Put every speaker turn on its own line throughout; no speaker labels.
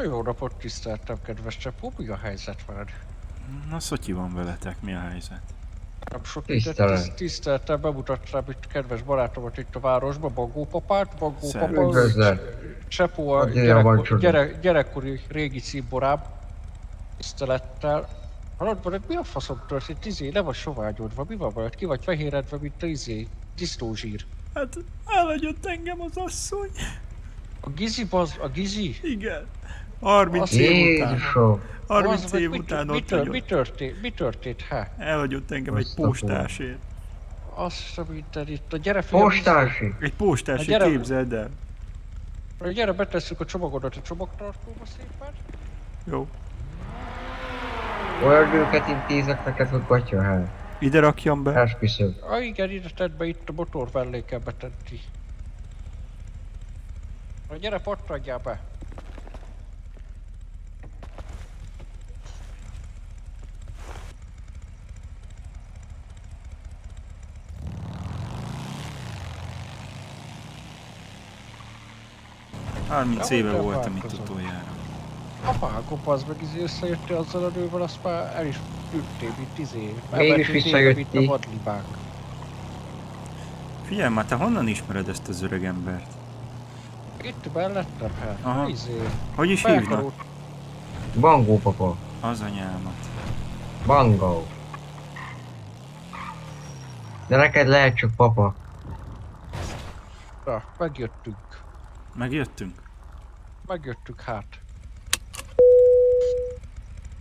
Jó napot, tiszteltem, kedves csapó, mi a helyzet veled?
Na, Szotyi van veletek, mi a helyzet?
Nem sok
Tisztelet.
tiszteltem, bemutattam itt kedves barátomat itt a városba, Bagó papát. Bagó
Szervusz.
papa,
Üdvözlet.
Csepó a
Adjál van csoda.
gyerekkori régi cimborám. Tisztelettel. Hallod, veled mi a faszom történt? Le vagy soványodva, mi van veled? Ki vagy fehéredve, mint a disznózsír?
Hát, elhagyott engem az asszony.
A Gizi?
Igen. 30 év után.
Jézusom.
30 év után ott vagyok.
Mi történt, hát?
Elhagyott engem egy
Azt a
postásért.
Azt a mindenit, a gyere fiam,
Postási.
Egy postásért,
gyere.
képzeld el.
gyere, betesszük a csomagodat a csomagtartóba szépen.
Jó.
Olyan nőket intézek neked, hogy gatya hely.
Ide rakjam be.
Esküszöm.
Igen, ide tedd be, itt a motormellékembe tedd ki. Gyere, pattadjál be.
Ja, 30
Ja,
éve
hogy
voltam itt
változom.
utoljára.
A vágom, az meg összejöttél azzal a nővel, azt már el is üttél, mint
Mégis visszajöttél.
mint a vadlibák.
Figyelj már, te honnan ismered ezt az öreg embert?
Itt mellettem,
Aha.
hát.
Hogy is hívnak?
Bangó papa.
Az anyámat.
Bangó. De neked lehet csak papa.
Na, megjöttünk.
Megjöttünk?
Hát.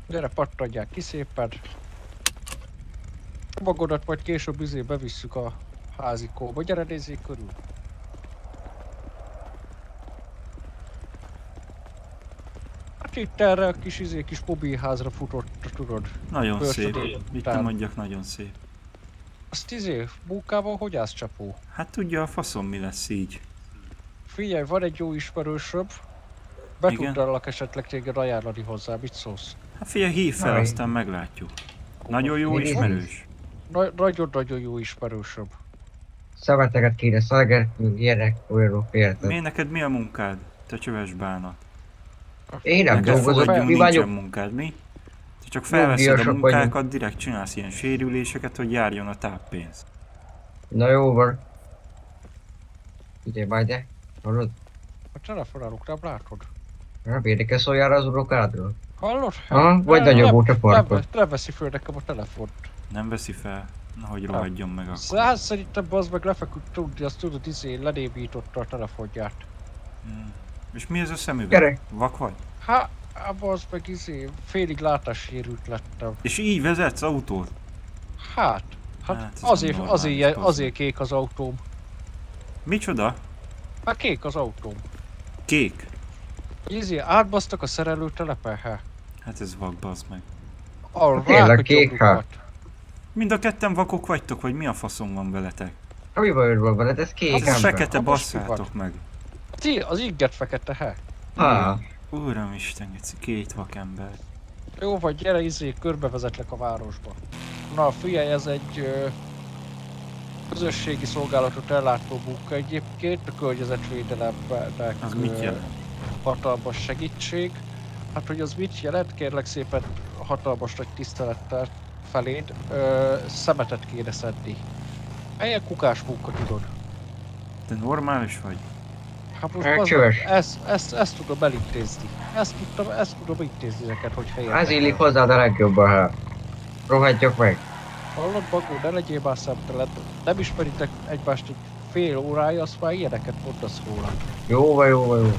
Gyere, pattadjál ki szépen. Csomagodat majd később bevisszük a házikóba. Gyere, nézzék körül. Hát itt erre a kis mobilházra futott, tudod.
Nagyon szép.
Bőrsödén
Mit
után.
te mondjak, nagyon szép.
Azt munkával hogy állsz, csapó?
Hát tudja a faszom mi lesz így.
Figyelj, van egy jó ismerősöm. Be
Igen?
tudnálak esetleg téged ajánlani hozzá, mit szólsz?
Hát figyelj, hív fel,
Na,
aztán meglátjuk. Nagyon jó
Mi-
ismerős.
Nagyon-nagyon jó ismerősöm.
Szemeteket kéne szalgetni, ilyenek, olyanok érted.
Miért neked mi a munkád? Te csöves bánat.
Én nem
Neked
dolgozom,
fogadjunk,
mi
nincsen
vagyok.
munkád, mi? Te csak felveszed a
Nyugdíjasok
munkákat,
vagyunk.
direkt csinálsz ilyen sérüléseket, hogy járjon a táppénz.
Na jó van. Ugye majd de. Hallod?
A telefonálok, nem látod?
Nem érdekel szóljál az unokádról.
Hallod?
Aha, vagy nagyobb volt a parkot.
Nem veszi föl nekem a telefont.
Nem veszi fel? Nahogy rohadjon meg akkor.
Szóval szerintem az meg lefeküdt tudni, azt tudod, lenémította a telefonját.
Hmm. És mi ez a szemüveg?
Gyere.
Vak vagy?
Hát, az meg félig látássérült lettem.
És így vezetsz autót?
Hát
Hát, ez nem normális, bazd
azért kék az autóm.
Micsoda?
Hát kék az autóm.
Kék?
Átbasztak a szerelőtelepen,
Hát ez vak, bazd meg.
Arra
Tényleg
rák a
kék,
gyomrukat.
Mind a ketten vakok vagytok, vagy mi a faszom van veletek?
Mi bajod van veled? Ez kék
Hát ez
ember.
fekete
Hát most mi
basszátok meg.
Az inget fekete,
Há.
Uramisten, geci, két vakember.
Jó vagy, gyere, körbevezetlek a városba. Na figyelj, ez egy közösségi szolgálatot ellátó munka egyébként, a környezetvédelemnek
Az mit jelent?
hatalmas segítség. Hát hogy az mit jelent, kérlek szépen hatalmas nagy tisztelettel feléd, szemetet kéne szedni. Ilyen kukás munka, tudod.
Te normális vagy?
Hát most
Hát
az,
csöves.
ezt tudom elintézni. Ezt tudom intézni neked, hogy helyet.
Ez illik hozzád a legjobban, hát. Rohadjak meg.
Hallod, Bagó, ne legyél már szemtelen. Nem ismeritek egymást egy fél órája, azt már ilyeneket mondasz róla.
Jó van, jó van, jó.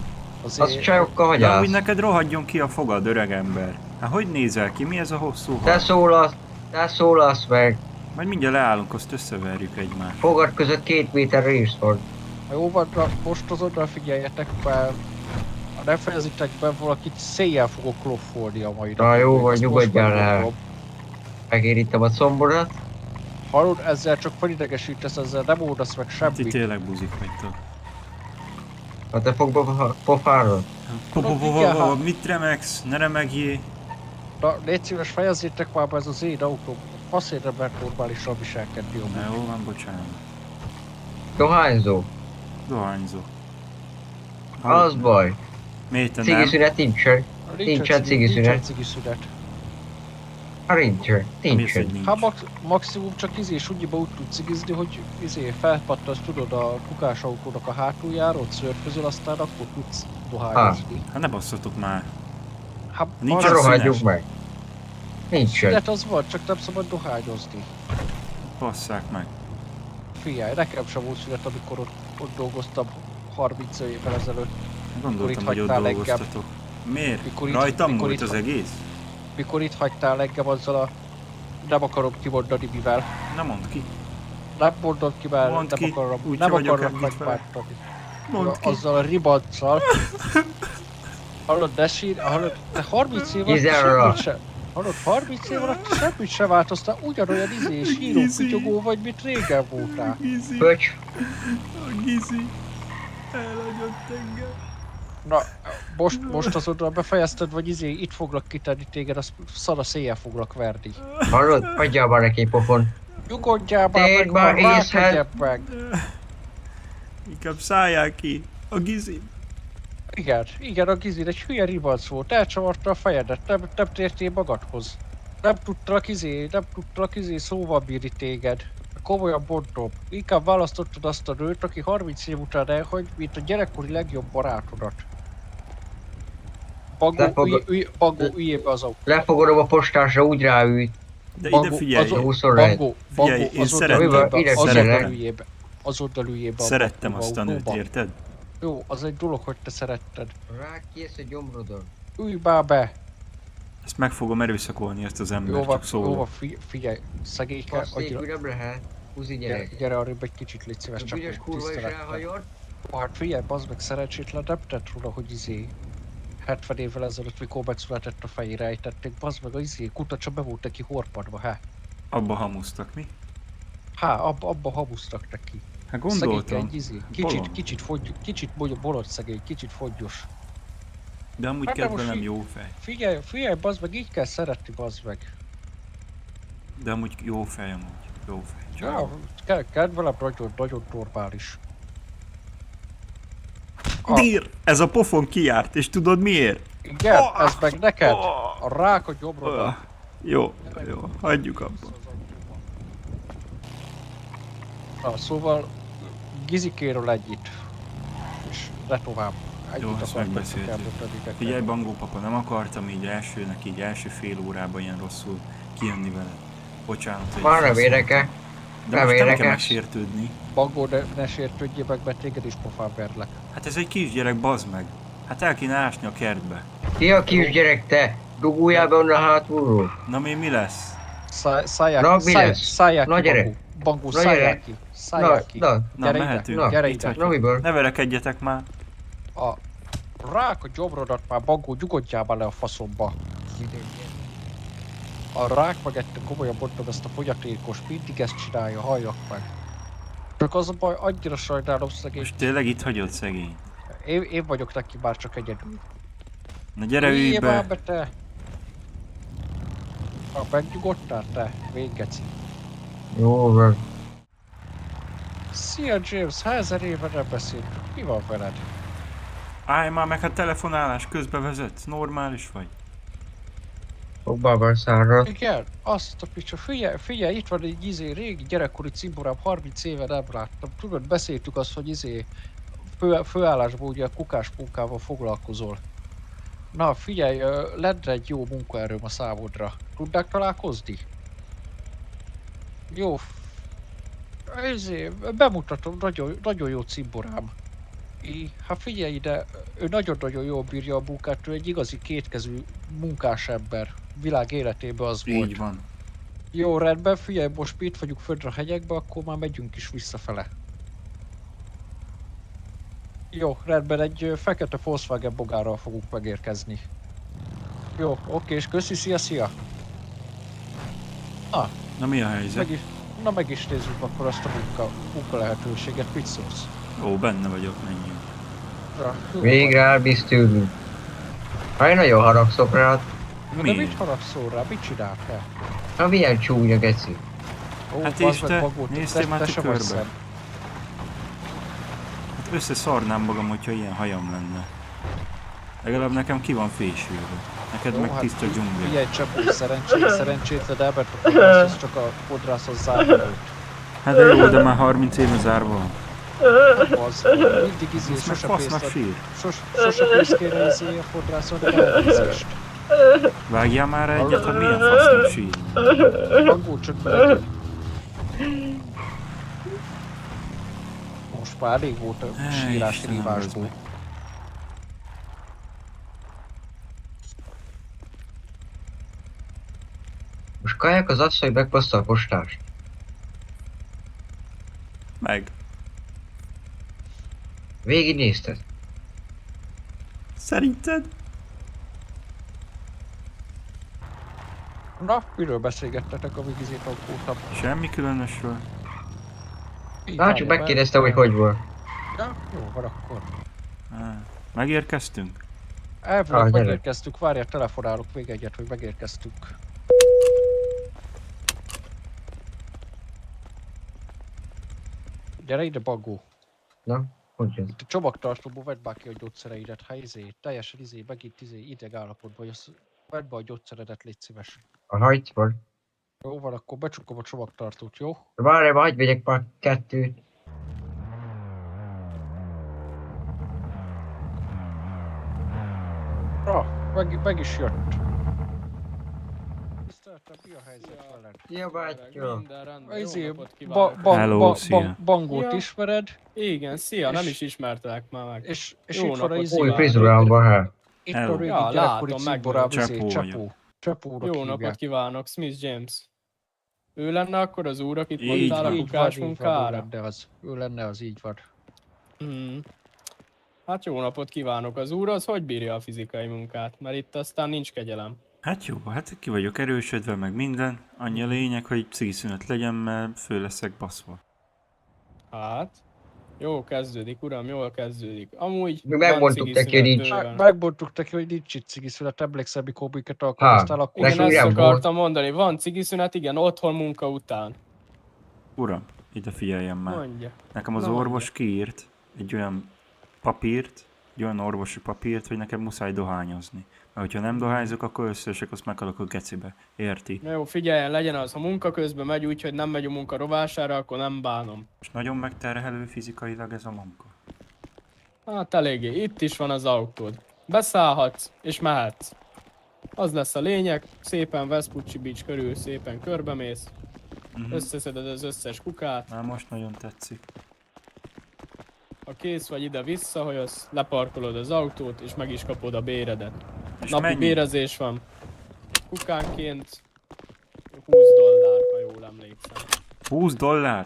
Az csajokkal
De
hagyálsz.
úgy neked rohadjon ki a fogad, öreg ember. Hát hogy nézel ki? Mi ez a hosszú
Te
hal?
szólalsz meg.
Majd mindjárt leállunk, azt összeverjük egymást.
Fogad között 2 méter rész van.
Jó van, most azonnal figyeljetek, mert ha nem fejezitek be valakit, széjjel fogok kloffolni a mai
Na jó van,
Ezt most
nyugodjál el.
megmondom.
Megérítem a combodat.
Hallod, ezzel csak felidegesítesz, ezzel nem oldasz meg
Ti
semmit.
tényleg buzik vagytok.
Ha te fogba pofáról.
Mit remegsz? Ne remegjé.
Na, légy szíves, fejezzétek már be, ez az én autóm. Faszért nem lehet normálisan viselkedni, jó.
Na jó van, bocsánat.
Dohányzó.
Dohányzó.
Az baj.
Miért te
Cigi
nem?
szünet nincsen. Nincsen cigi szünet.
Nincsen cigi szünet.
Ha nincsen.
Mi az, hogy
Nincsen.
nincs?
Hát maximum csak súgyiba úgy tudsz cigizni, hogy felpattasz tudod a kukásautónak a hátuljáról, szörfözöl, aztán akkor tudsz dohányozni.
Hát ne basszatok már.
Hát
Nincs
Ha
az
rohadjuk
szünes.
meg. Nincsen.
szünet az van, csak nem szabad dohányozni.
Basszák meg.
Figyelj, nekem sem volt szünet, amikor ott dolgoztam 30 évvel ezelőtt.
Gondoltam,
itt
hogy ott
hagytál engem.
dolgoztatok. Miért?
Mikor itt-
Rajtam
mikor
volt
itt
az
ha-
egész?
Mikor itt hagytál engem azzal a... Nem akarom kimondani mivel.
Na mondd ki.
Nem mondom ki, mert
Mondd
nem
ki,
akarom,
úgy
nem
vagyok
akarom
elhitve.
megbántani.
Mondd ki.
Azzal a ribanccal. Hallod, de hallod, te 30 év alatt
Gizelra.
semmit sem. Hallod, 30 év alatt semmit sem változtál, ugyanolyan síró
Gizi.
kutyogó vagy, mint régen voltál.
Gizi.
Pöcs.
A Gizi. Elhagyott engem.
Na, most azonnal befejezted, vagy itt foglak kitenni téged, azt szana széjjel foglak verni.
Hallod? Adjál már neki pofon.
Nyugodjál már
Térd
meg,
már
már
észhez.
rákegyebb meg.
Inkább szállják ki. A Gizi.
Igen, a Gizin egy hülye ribanc volt, elcsavarta a fejedet, nem tértél magadhoz. Nem tudtalak szóval bírni téged. Komolyan mondom, inkább választottad azt a nőt, aki 30 év után elhagy, mint a gyerekkori legjobb barátodat. Bangó, üljél be az autó.
Lefogadom a postásra, úgy ráült.
De ide
Bangó,
figyelj.
azon- 21.
Bangó,
Figyelj, én
szeretem. Ide figyelek.
Azonnal üljél be a
Szerettem
bangó
azt a nőt,
autóba.
érted?
Jó, az egy dolog, hogy te szeretted.
Rákész a gyomrodon.
Ülj már be!
Ezt meg fogom erőszakolni, ezt az
Jó
embert,
van,
csak szólok.
figyelj, szegényke,
Azt nélkül nem lehet. Húzi gyerek.
gyere arrébb egy kicsit, légy szíves,
A
csak
büdös
úgy
kurva is
tisztelettel.
elhagyott.
Hát figyelj, bazd meg, szerencsétlen nem tett róla, hogy 70 évvel ezelőtt, mikor megszületett a fejére ejtették, bazd meg, a kutacsa be volt neki horpadva,
Abba hamusztak, mi?
abba hamusztak neki.
Hát
Szegényke
gondoltam.
egy
Bolond.
kicsit bolond szegény, kicsit fogyos.
De amúgy
Hát de
kedve
most
nem
így-
jó fej.
Figyelj, bazd meg, így kell szeretni, bazd meg.
De amúgy jó fej, amúgy. Jó fej.
Ja,
Csak.
kedvelem nagyon normális.
Dír! Ez a pofon kijárt, és tudod miért?
Igen, ez meg neked. A rák a gyomrodon.
Jó, hagyjuk abba.
Na, szóval Gizikéről ennyit. És le tovább. Ennyit
Jó, ezt
akartam
megbeszéltük.
elmondani neked.
Figyelj, Bangó papa, nem akartam így első fél órában ilyen rosszul kijönni vele. Bocsánat, hogy...
Már nem érdekel.
De
nem
most nem kell
érdekel.
megsértődni.
Bangó, ne sértődjél meg, mert téged is pofán verlek.
Hát ez egy kisgyerek, bazd meg. Hát el kéne ásni a kertbe.
Ki a kisgyerek te? Duguljál be onnan hátulról.
Na mi lesz?
Na, mi lesz?
Szállják
Na,
ki,
gyere.
Bangó,
Na, gyere.
szállják ki.
Na,
Szállják ki.
na.
Na,
Gyere ide.
mehetünk.
Na,
gyere
Itt
ide.
hagyjuk.
Na, miből?
Ne verekedjetek már.
A rák a gyomrodat már, Bangó, nyugodjál már le a faszomba. A rák meg ettől komolyan mondom, ezt a fogyatékos mindig ezt csinálja, halljak meg. Csak az a baj, annyira sajnálom szegény.
Most tényleg itt hagyod szegény.
Én vagyok neki már csak egyedül.
Na gyere, ülj
Üljél már
be.
be te! Ha megnyugodtál te, végeci.
Jó van.
Szia James, 1000 éve nem beszéltünk. Mi van veled?
Állj már meg, hát telefonálás közbe vezetsz. Normális vagy?
Fogbában szárra.
Igen, azt a picsa, figyelj, itt van egy régi gyerekkori cimborám, 30 éve nem láttam. Tudod, beszéltük azt, hogy főállásban ugye a kukás munkával foglalkozol. Na figyelj, lenne egy jó munkaerőm a számodra. Tudnák találkozni? Jó. Bemutatom, nagyon jó cimborám. Hát figyelj ide, ő nagyon-nagyon jól bírja a munkát, ő egy igazi kétkezű munkás ember. Világ életében az volt.
Így van.
Jó, rendben, figyelj, most itt vagyunk földre a hegyekbe, akkor már megyünk is visszafele. Jó, rendben, egy fekete Volkswagen bogárral fogunk megérkezni. Jó, oké, és köszi, szia!
Na mi a helyzet?
Meg is nézzük akkor azt a munka lehetőséget, mit szólsz?
Ó, benne vagyok, menjünk.
Jó,
Végre elbíz tőlünk. Ha én nagyon haragszok rád.
de
Miért?
mit haragszol rá? Mit csináltál?
Na milyen csúnya geci.
Ó,
Hát
bazd
és
meg,
te?
Bagót,
Néztél már
te se vagy
tükörbe?
szem.
Hát összeszarnám magam, hogyha ilyen hajam lenne. Legalább nekem ki van fésülve. Neked
Jó,
meg
hát
tiszta dzsungel.
Figyelj, Csapó, szerencsétlen elbert a fodrászhoz, csak a fodrászhoz zárva volt.
Hát de jó, de már 30 éve zárva van.
Az, mindig
Ez meg fasznak sír.
sose pénzkére a fodrászon, de elnézést.
Vágjál már egyet, hogy milyen fasznak sír.
Hangul csak bele. Most már elég volt a sírás
Istenem, az
rívásból.
meg.
Most kajak az az, hogy meghozta a postást.
Meg.
Végignézted?
Szerinted?
Na, miről beszélgettetek, amíg izét aggódtam?
Semmi különösről.
Na, csak megkérdeztem, hogy hogy volt.
Ja, jó, van akkor.
Megérkeztünk?
Elvileg
gyere.
megérkeztük, várjál, telefonálok még egyet, hogy megérkeztünk. Gyere ide, Bagó.
Na, hogy ez?
Itt a csomagtartóból vedd már ki a gyógyszereidet, ha teljesen megint ideg állapotban jössz. Vedd be a gyógyszeredet, légy szíves.
A hajtban.
Jó van, akkor becsukom a csomagtartót, jó?
Várj, hagyj vegyek már kettőt.
Meg is jött. Tiszteltem, mi a helyzet veled?
Szia, bátyja.
Minden rendben, jó
Izé,
napot kívánok.
Hello, szia.
Bangót
Ja.
ismered,
Igen, szia, nem
És-
is ismertelek már meg.
és
Jó
itt van a
napot
izé.
Új frizurában, hát.
Itt
Hello.
a régi
Ja,
gyerekkori
látom,
cimborám,
megvan.
izé,
Csapó
Csapó.
vagyok.
Csapónak
Jó
hívják.
napot kívánok, Smith James. Ő lenne akkor az úr, akit
Így
mondtál a
van.
kukás
Ő
munkára?
lenne az. Ő lenne az, így van.
Hmm. Hát jó napot kívánok, az úr az hogy bírja a fizikai munkát? Mert itt aztán nincs kegyelem.
Hát jó, hát ki vagyok erősödve, meg minden. Annyi a lényeg, hogy cigiszünet legyen, mert föl leszek baszva.
Hát, jó kezdődik, uram, jól kezdődik. Amúgy
Mi megmondtuk
van
neki, hogy nincs.
cigiszünet bőven.
Megmondtuk neki, hogy nincs itt cigiszület, emlékszem, mikor minket alkalmaztál, akkor
Neki
Igen,
úgy
ezt
nem
akartam mondani, van cigiszünet, igen, otthon munka után.
Uram, ide figyeljen már.
Mondja.
Nekem az
Na,
orvos kiírt egy olyan papírt, egy olyan orvosi papírt, hogy nekem muszáj dohányozni. Mert hogyha nem dohányzok, akkor összeesek, azt meghalok a gecibe. Érti?
Na jó, figyeljen, legyen az, ha munka közben megy úgy, hogy nem megy a munka rovására, akkor nem bánom.
Most nagyon megterhelő fizikailag ez a munka.
Hát eléggé, itt is van az autód. Beszállhatsz, és mehetsz. Az lesz a lényeg, szépen Vespucci Beach körül szépen körbemész, összeszeded az összes kukát,
Már most nagyon tetszik.
ha kész vagy ide visszahajosz, leparkolod az autót, és meg is kapod a béredet.
És
Napi
mennyi?
bérezés van. Kukánként $20, ha jól emlékszem.
$20?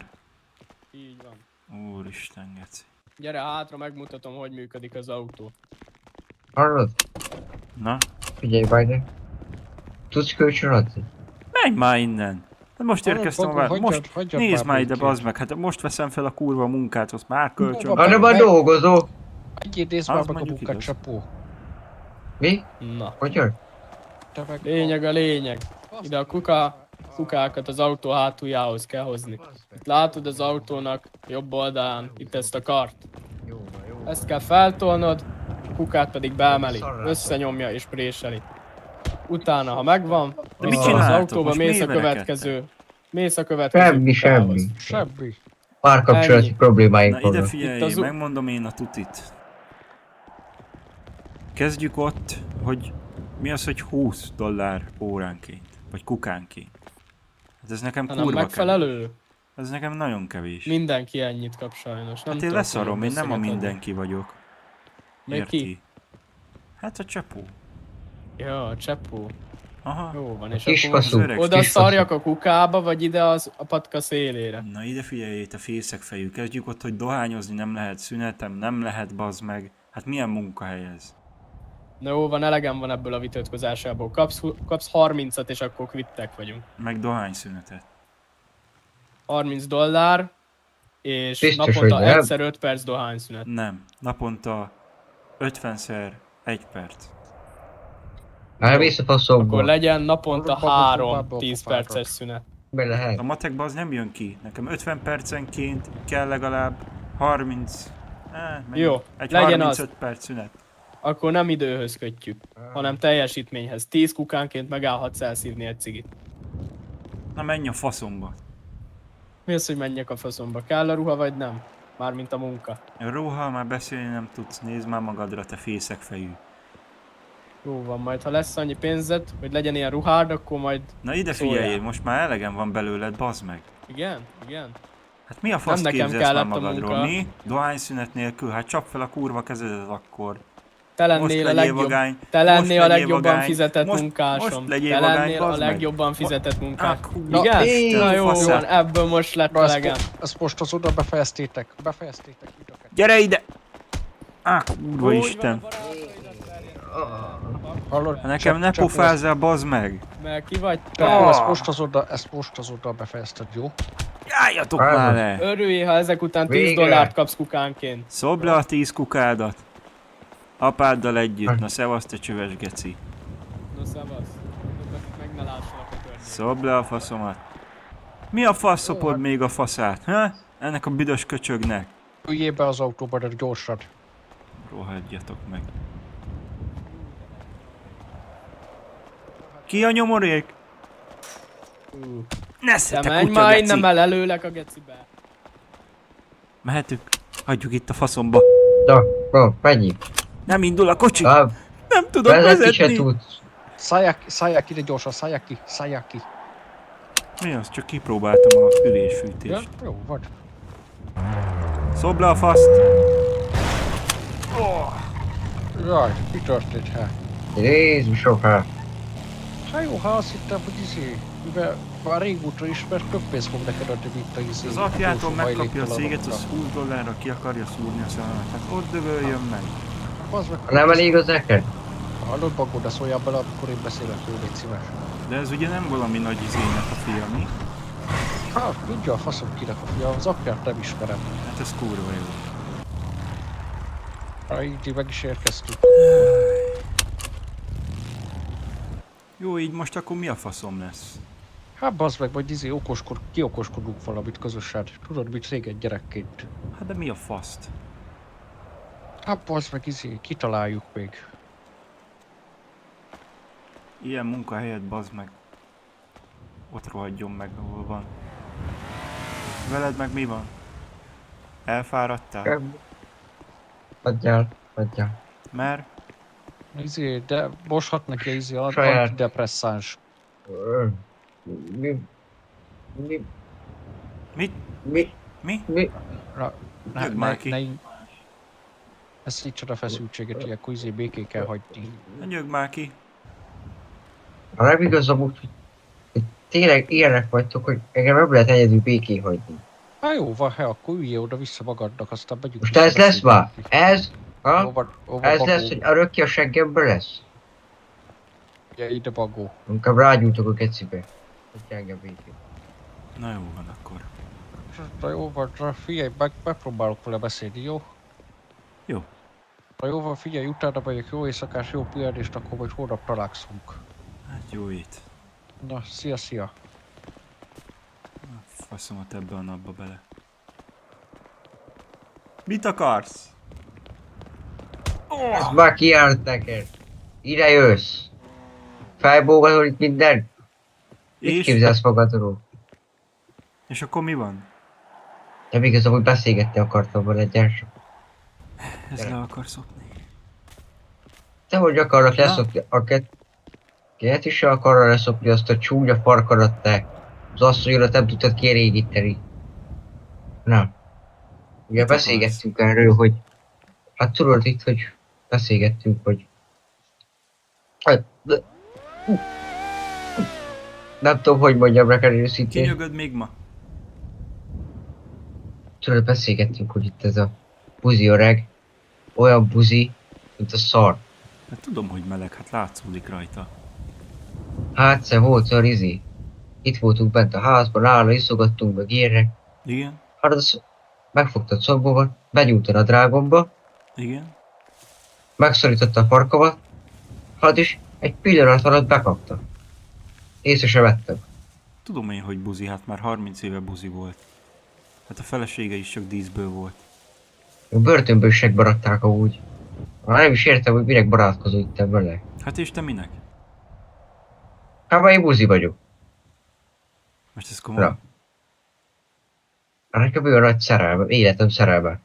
Így van.
Úristen, geci.
Gyere hátra, megmutatom, hogy működik az autó.
Hallod?
Na,
Figyelj, Biden. Tudsz kölcsön adni?
menj már innen! Hát most
Hallod,
érkeztem
Bagó,
már,
hagyjad-
most
hagyjad
nézd már ide,
békén.
bazd meg, hát most veszem fel a kurva munkát, azt már kölcsön.
Hova
Hanem már dolgozó.
Egyéb nézd már
Az
meg a
mondjuk
munkát,
igaz.
Csapó.
Mi?
Na,
Hogyan?
Te meg
lényeg a lényeg. Ide a kukákat az autó hátuljához kell hozni. Itt látod az autónak jobb oldalán, itt ezt a kart.
Jó van, jó.
Ezt kell feltolnod, a kukát pedig beemeli, összenyomja és préseli. Utána, ha megvan,
mit
vissza az
csináltok?
autóba,
Most
mész a
miért
következő. Mész a következő
Semmi,
kukához.
semmi.
semmi.
Párkapcsolati
Ennyi.
problémáink
Na ide
vannak.
figyelj,
Itt az u-
megmondom én a tutit. Kezdjük ott, hogy mi az, hogy $20 óránként, vagy kukánként. Hát ez nekem
Hanem
kurva
megfelelő.
kevés. Ez nekem nagyon kevés.
Mindenki ennyit kap sajnos. Nem
Hát én
tudok
leszarom,
olyan
én nem a
összeget adni.
mindenki vagyok.
Még
Érti?
ki?
Hát a csapó.
Ja, a cseppó.
Aha.
Jó van, és
Kis
akkor
faszú.
öreg
oda
kis
szarjak a kukába, vagy ide a patka szélére?
Na ide figyelj, te fészekfejű. Kezdjük ott, hogy dohányozni nem lehet, szünetem nem lehet, bazd meg. Hát milyen munkahely ez?
Na jó van, elegem van ebből a vitatkozásából. Kapsz 30-at, és akkor kvittek vagyunk.
Meg dohányszünetet.
$30, és
Biztos,
naponta
hogy nem.
egyszer 5 perc dohányszünet.
Nem. Naponta 50-szer 1 perc.
Hát mész a
Akkor
faszomba.
legyen naponta
Babba,
3
babba,
10
babba.
perces szünet.
Be lehet.
A matekban az nem jön ki. Nekem 50 percenként kell legalább 30... mennyi?
Jó,
Egy
legyen
35 perc szünet.
akkor nem időhöz kötjük, hanem teljesítményhez. 10 kukánként megállhatsz elszívni egy cigit.
Na menj a faszomba.
Mi az, hogy menjek a faszomba? Kell a ruha vagy nem? Mármint a munka.
A ruha már beszélni nem tudsz, nézd már magadra, te fészek fejű.
Jó van, majd ha lesz annyi pénzed, hogy legyen ilyen ruhád, akkor majd...
Na ide
Szóljál.
figyelj, most már elegem van belőled, bazd meg.
Igen? Igen?
Hát mi a fasz
nekem
képzelsz már
kellett a
magadról,
munka.
mi? Dohányszünet nélkül, hát csap fel a kurva kezedet akkor.
Te
Most
lennél a
legyél
legjobb...
vagány,
Te
most
lennél a
legyél
legjobban
vagány,
fizetett
most
munkásom.
legyél
Te
vagány,
lennél a
bazd meg.
legjobban fizetett munkás.
Na,
Igen?
én
Na jó
faszát.
van, ebből most lett
Na,
a legem.
ezt most az oda befejeztétek. Befejeztétek. Ide.
Gyere ide! Kurva
Úgy
Isten!
van, a barátaidat verjen.
Hallod?
Ha nekem ne pofázzál, bazd meg!
Mert ki vagy
Jó,
te?
ezt most az oda befejezted, jó?
Járjatok
Várj.
már le!
Örülj, ha ezek után 10
Végre.
dollárt kapsz kukánként.
Szobd le a 10 kukádat! Apáddal együtt, na szevasz te csöves geci.
No szevasz. Meg ne lássanak a környéken.
Szobd le a faszomat. Mi a fasz szopod még a faszát, ha? Ennek a büdös köcsögnek.
Üljél be az autóba, de gyorsan.
Rohadjatok meg. Ki a nyomorék? Nesze,
Te
te
menj
kutya
már
geci!
innen, lelőlek a gecibe.
Mehetünk? Hagyjuk itt a faszomba.
Na, mennyi?
Nem indul a kocsi!
Ah,
Nem tudok
vezetni se
vezetni!
tudsz.
Szállják ide gyorsan, szállják ki.
Mi az? Csak kipróbáltam a
Ja,
ülésfűtést.
jó, vagy.
Szobd le a faszt!
Jaj, mi történt, hát?
Jézusom, hát.
Hát jó, ha azt hittem, hogy mivel már régóta ismert, több pénzt fog neked adni, mint a
Az apjától
utolsó
megkapja a céget,
hajléktalanokra.
az $20 ki akarja szúrni a szememet. Hát ott dögöljön meg.
Az meg,
Nem elég az neked?
hallod, Bagó, de szóljál bele, amikor én beszélek, ő légy szíves.
De ez ugye nem valami nagy izének a fia, mi?
Hát, mindjárt a faszom kinek a fia, az apját nem ismerem.
Hát ez kurva jó.
Hát így meg is érkeztünk.
Jó, így most akkor mi a faszom lesz?
Hát bazd meg, majd kiokoskodunk valamit közösen. Tudod, mit régen gyerekként.
Hát de mi a faszt?
Hát bazd meg, kitaláljuk még.
Ilyen munkahelyet bazd meg. Ott rohadjon meg, ahol van. Veled meg mi van? Elfáradtál?
Adjál.
Mert?
De moshat neki
Saját.
antidepresszáns.
Mi?
Mit?
Mi?
Mi? Jött már ki.
Ez így a feszültséget, ilyenkor békén kell hagyni.
Nyög már ki.
A nem igaz amúgy, hogy tényleg ilyenek vagytok, hogy engem nem lehet egyedül békén hagyni.
Hát jó, van, akkor üljél oda vissza magadnak, aztán megyünk.
Most ez lesz már? Ez? Ha?
Hova
Ez
Bagó?
lesz, hogy a röki a seggemben lesz?
Ja, ide Bagó.
Inkább rágyújtok a gecibe. Hogy engem békén.
Na jó van akkor.
Na jó van, figyelj, megpróbálok vele beszélni, jó?
Jó.
Na jó van, figyelj, utána megyek, jó éjszakás, jó pihenést, akkor majd holnap találkozunk.
Hát jó ét.
Na, szia.
Faszomat ebbe a napba bele. Mit akarsz?
Ez már kiállt neked. Ide jössz. Felbógatol itt minden. Mit
És?
képzelsz magadról?
És akkor mi van?
Nem igaz, hogy beszélgetni akartam vele, gyertek.
Ez le akar szopni.
Te hogy akarnak leszopni a Két is akarra leszopni azt a csúnya farkadat te. Az asszonyodat nem tudtad kielégíteni. Na. Ugye
Mit
beszélgettünk erről, hogy... Hát tudod itt, hogy beszélgettünk, hogy... Nem tudom, hogy mondjam neked őszintén.
Kinyögöd még ma?
Tudod, beszélgettünk, hogy itt ez a buzi öreg. Olyan buzi, mint a szar.
Hát tudom, hogy meleg, hát látszódik rajta.
Hát, volt olyan izé. Itt voltunk bent a házban, nála iszogattunk meg ilyenek.
Igen?
Hát az megfogta a combomat, benyújtad a drágomba,
Igen?
megszorította a farkamat, hát is egy pillanat alatt bekapta. Észre se vettem.
Tudom én, hogy buzi, hát már 30 éve buzi volt. Hát a felesége is csak díszből volt.
A börtönből is segbe rakták amúgy. Már nem is értem, hogy minek barátkozol te vele.
Hát és te minek?
Hát már én buzi vagyok.
Most ez komoly?
Na. Nekem olyan nagy szerelmem, életem szerelme.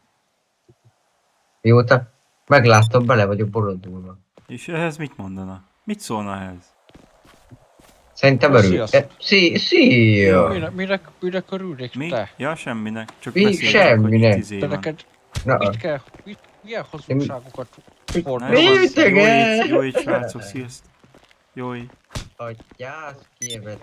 Mióta megláttam, bele vagyok bolondulva.
És ehhez mit mondana? Mit szólna ehhez?
Szerintem
Ó,
örül.
sziasztok.
Szia!
Minek örülnék
Mi?
te?
Ja, semminek. Csak
Mi?
beszéltünk, hogy
Semminek.
itt izé
De
van.
neked
Na,
mit kell, milyen hazugságokat
Na,
fordulsz?
jó van,
Mi?
jó így, srácok, sziasztok. Jó így.
Atyász, kiébed.